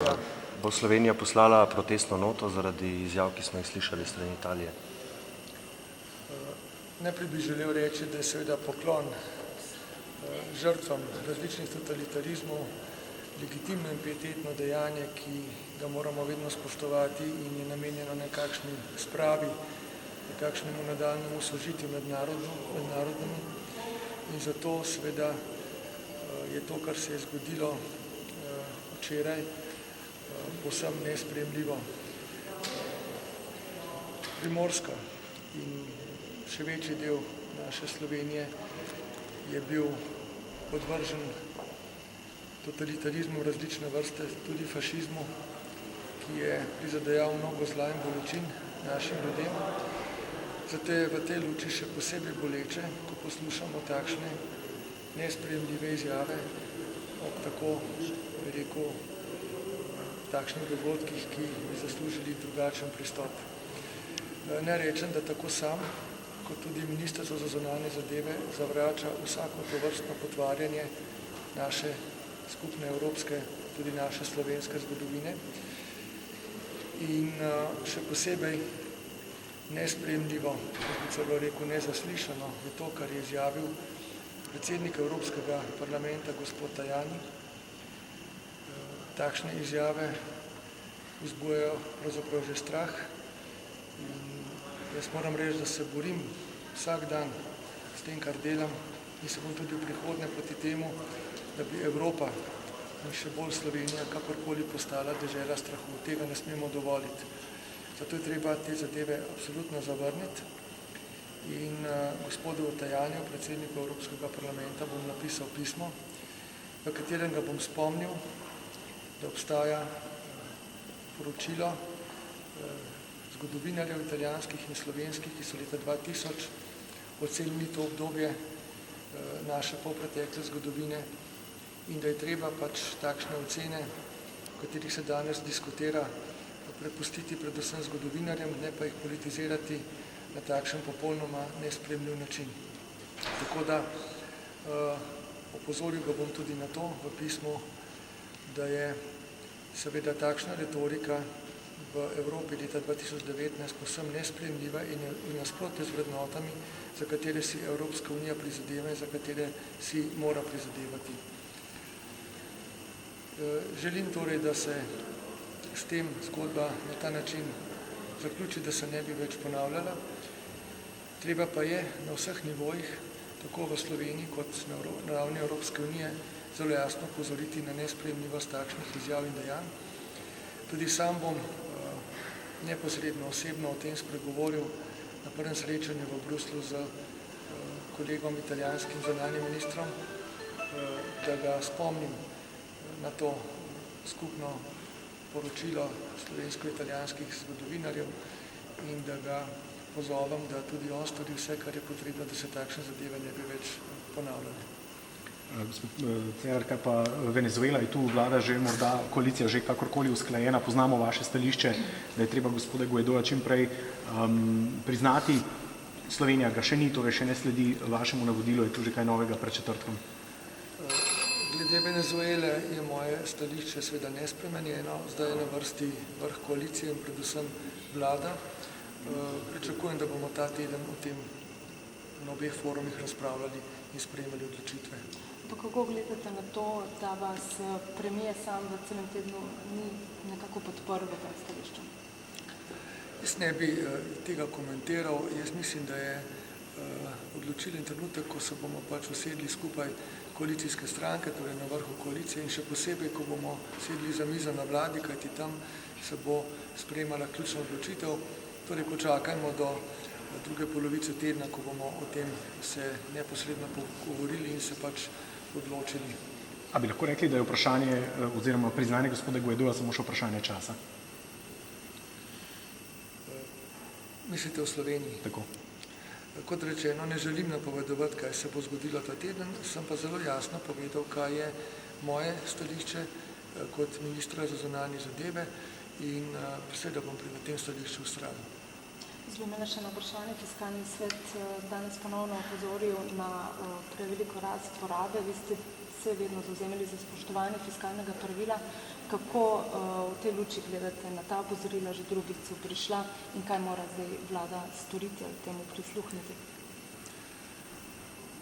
da bo Slovenija poslala protestno noto zaradi izjav, ki smo jih slišali strani Italije? Najprej bi želel reči, da je seveda poklon žrtvam različnih totalitarizmov legitimno in pietetno dejanje, ki ga moramo vedno spoštovati in je namenjeno nekakšni spravi, nekakšnemu nadaljnjemu sožitju med narodami. In zato seveda je to, kar se je zgodilo včeraj, povsem nesprejemljivo. Primorska in še večji del naše Slovenije je bil podvržen totalitarizmu različne vrste, tudi fašizmu, ki je prizadejal mnogo zla in bolečin našim ljudem. Zato je v tej luči še posebej boleče, ko poslušamo takšne nesprejemljive izjave ob tako, bi rekel, takšnih dogodkih, ki bi zaslužili drugačen pristop. Ne rečem, da tako sam, kot tudi Ministrstvo za zunanje zadeve zavrača vsako tovrstno potvarjanje naše skupne evropske, tudi naše slovenske zgodovine. In še posebej nesprejemljivo, kot bi celo rekel nezaslišano, je to, kar je izjavil predsednik Evropskega parlamenta gospod Tajani. Takšne izjave vzbujajo pravzaprav že strah. Jaz moram reči, da se borim vsak dan s tem, kar delam in se bom tudi v prihodnje proti temu, da bi Evropa in še bolj Slovenija kakorkoli postala dežela strahu. Tega ne smemo dovoliti. Zato je treba te zadeve absolutno zavrniti in gospodu Tajaniju, predsedniku Evropskega parlamenta, bom napisal pismo, v katerem ga bom spomnil, da obstaja poročilo zgodovinarjev italijanskih in slovenskih, ki so leta 2000 ocenili to obdobje naše polpretekle zgodovine in da je treba pač takšne ocene, o katerih se danes diskutira, prepustiti predvsem zgodovinarjem, ne pa jih politizirati na takšen popolnoma nesprejemljiv način. Tako da opozoril ga bom tudi na to v pismu, da je seveda takšna retorika v Evropi leta 2019 povsem nesprejemljiva in nasprotje z vrednotami, za katere si Evropska unija prizadeva in za katere si mora prizadevati. Želim torej, da se s tem zgodba na ta način zaključi, da se ne bi več ponavljala. Treba pa je na vseh nivojih, tako v Sloveniji kot na ravni Evropske unije, zelo jasno opozoriti na nesprejemljivost takšnih izjav in dejanj. Tudi sam bom neposredno osebno o tem spregovoril na prvem srečanju v Bruslju z kolegom italijanskim zunanjim ministrom, da ga spomnim na to skupno poročilo slovensko-italijanskih zgodovinarjev in da ga pozovem, da tudi on stori vse, kar je potrebno, da se takšne zadeve ne bi več ponavljale. Gospod Cerar, kaj pa Venezuela, je tu vlada že morda, koalicija že kakorkoli usklajena, poznamo vaše stališče, da je treba gospoda Guaidoja čim prej priznati. Slovenija ga še ni, torej še ne sledi vašemu navodilu, je tu že kaj novega pred četrtkom? Glede Venezuele je moje stališče seveda nespremenjeno, zdaj je na vrsti vrh koalicije in predvsem vlada. Pričakujem, da bomo ta teden o tem na obeh forumih razpravljali in sprejemali odločitve. Pa kako gledate na to, da vas premier sam v celem tednu ni nekako podprl v tem stališču? Jaz ne bi tega komentiral. Jaz mislim, da je odločilen trenutek, ko se bomo pač usedli skupaj koalicijske stranke, torej na vrhu koalicije in še posebej, ko bomo sedli za mizo na vladi, kajti tam se bo sprejemala ključna odločitev. Torej počakajmo do druge polovice tedna, ko bomo o tem se neposredno pogovorili in se pač odločili. A bi lahko rekli, da je vprašanje oziroma priznanje gospoda Guaidoja samo še vprašanje časa? Mislite v Sloveniji? Tako. Kot rečeno, ne želim napovedovati, kaj se bo zgodilo ta teden, sem pa zelo jasno povedal, kaj je moje stališče kot ministra za zunanje zadeve in seveda bom pri tem stališču vztrajal. Zdaj imela še na vprašanje. Fiskalni svet danes ponovno opozoril na preveliko rast porabe. Vi ste se vedno zauzemali za spoštovanje fiskalnega pravila. Kako v tej luči gledate na ta opozorila, že drugič so prišla in kaj mora zdaj vlada storiti ali temu prisluhniti?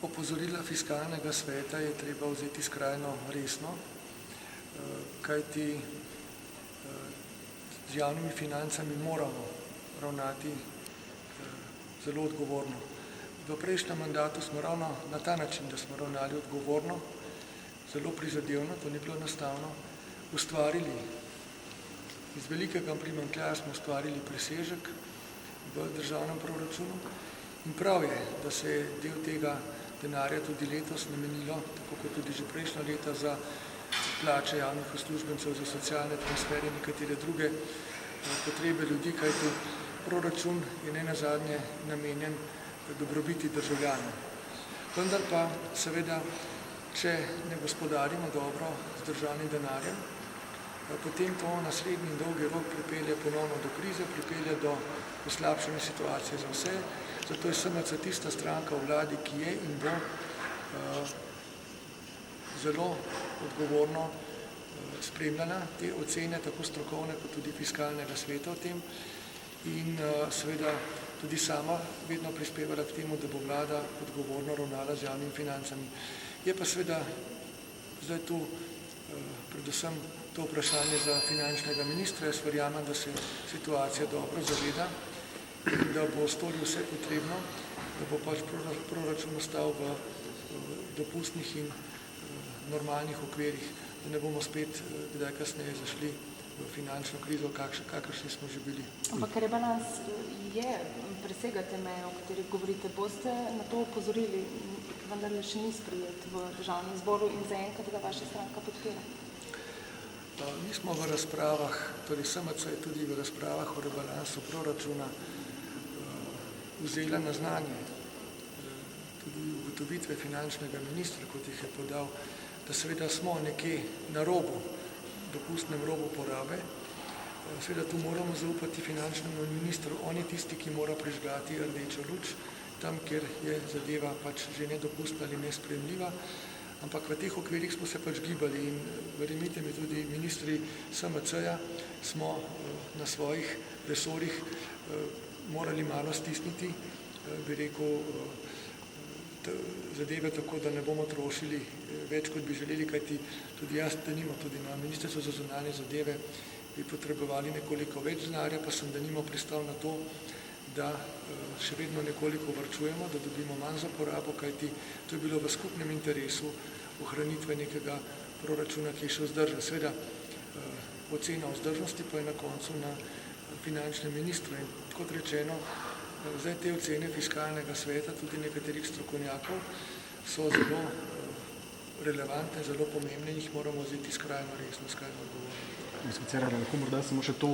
Opozorila fiskalnega sveta je treba vzeti skrajno resno, kajti z javnimi financami moramo ravnati zelo odgovorno. V prejšnjem mandatu smo ravno na ta način, da smo ravnali odgovorno, zelo prizadevno, to ni bilo enostavno, ustvarili, iz velikega primanjkljaja smo ustvarili presežek v državnem proračunu in prav je, da se je del tega denarja tudi letos namenilo, tako kot tudi že prejšnja leta, za plače javnih uslužbencev, za socialne transferje in nekatere druge potrebe ljudi, kajti proračun je nenazadnje namenjen dobrobiti državljanov. Vendar pa seveda, če ne gospodarimo dobro z državnim denarjem, potem to na srednji in dolgi rok pripelje ponovno do krize, pripelje do poslabšanja situacije za vse. Zato je SMC tista stranka v vladi, ki je in bo zelo odgovorno spremljala te ocene, tako strokovne kot tudi fiskalnega sveta o tem in seveda tudi sama vedno prispevala k temu, da bo vlada odgovorno ravnala z javnimi financami. Je pa seveda zdaj tu predvsem to vprašanje za finančnega ministra. Jaz verjamem, da se situacija dobro zaveda in da bo storil vse potrebno, da bo pač proračun ostal v dopustnih in normalnih okvirih, da ne bomo spet kdaj kasneje zašli v finančno krizo, kakršni smo že bili. Ampak rebalans je, presega te meje, o katerih govorite. Boste na to opozorili, vendar le še ni sprejet v državnem zboru in zaenkrat ga vaša stranka podpira? Mi smo v razpravah, torej SMC je tudi v razpravah o rebalansu proračuna vzela na znanje tudi ugotovitve finančnega ministra, kot jih je podal, da seveda smo nekje na robu, dopustnem robu porabe. Seveda tu moramo zaupati finančnemu ministru, on je tisti, ki mora prižgati rdečo luč, tam, kjer je zadeva pač že nedopustna ali nesprejemljiva, ampak v teh okvirih smo se pač gibali in verjemite mi, tudi ministri SMC-ja smo na svojih resorjih morali malo stisniti, bi rekel, zadeve tako, da ne bomo trošili več, kot bi želeli, kajti tudi jaz denimo, tudi na Ministrstvu za zunanje zadeve bi potrebovali nekoliko več denarja, pa sem denimo pristal na to, da še vedno nekoliko varčujemo, da dobimo manj za porabo, kajti to je bilo v skupnem interesu ohranitve nekega proračuna, ki je še vzdržen. Seveda ocena vzdržnosti pa je na koncu na finančnem ministru in kot rečeno, zdaj te ocene fiskalnega sveta, tudi nekaterih strokovnjakov, so zelo relevantne, zelo pomembne in jih moramo vzeti skrajno resno, skrajno odgovorno. Gospod Cerar, lahko morda samo še to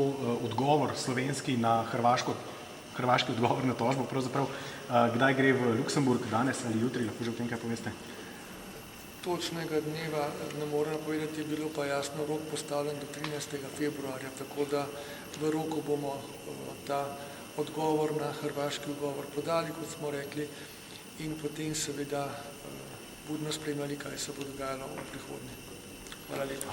odgovor slovenski na hrvaški odgovor na tožbo, pravzaprav kdaj gre v Luksemburg, danes ali jutri, lahko že o tem kaj poveste? Točnega dneva ne morem povedati, je bilo pa jasno rok postavljen do 13. februarja, tako da v roku bomo ta odgovor na hrvaški odgovor podali, kot smo rekli, in potem seveda budno spremljali, kaj se bo dogajalo v prihodnje. Hvala lepa.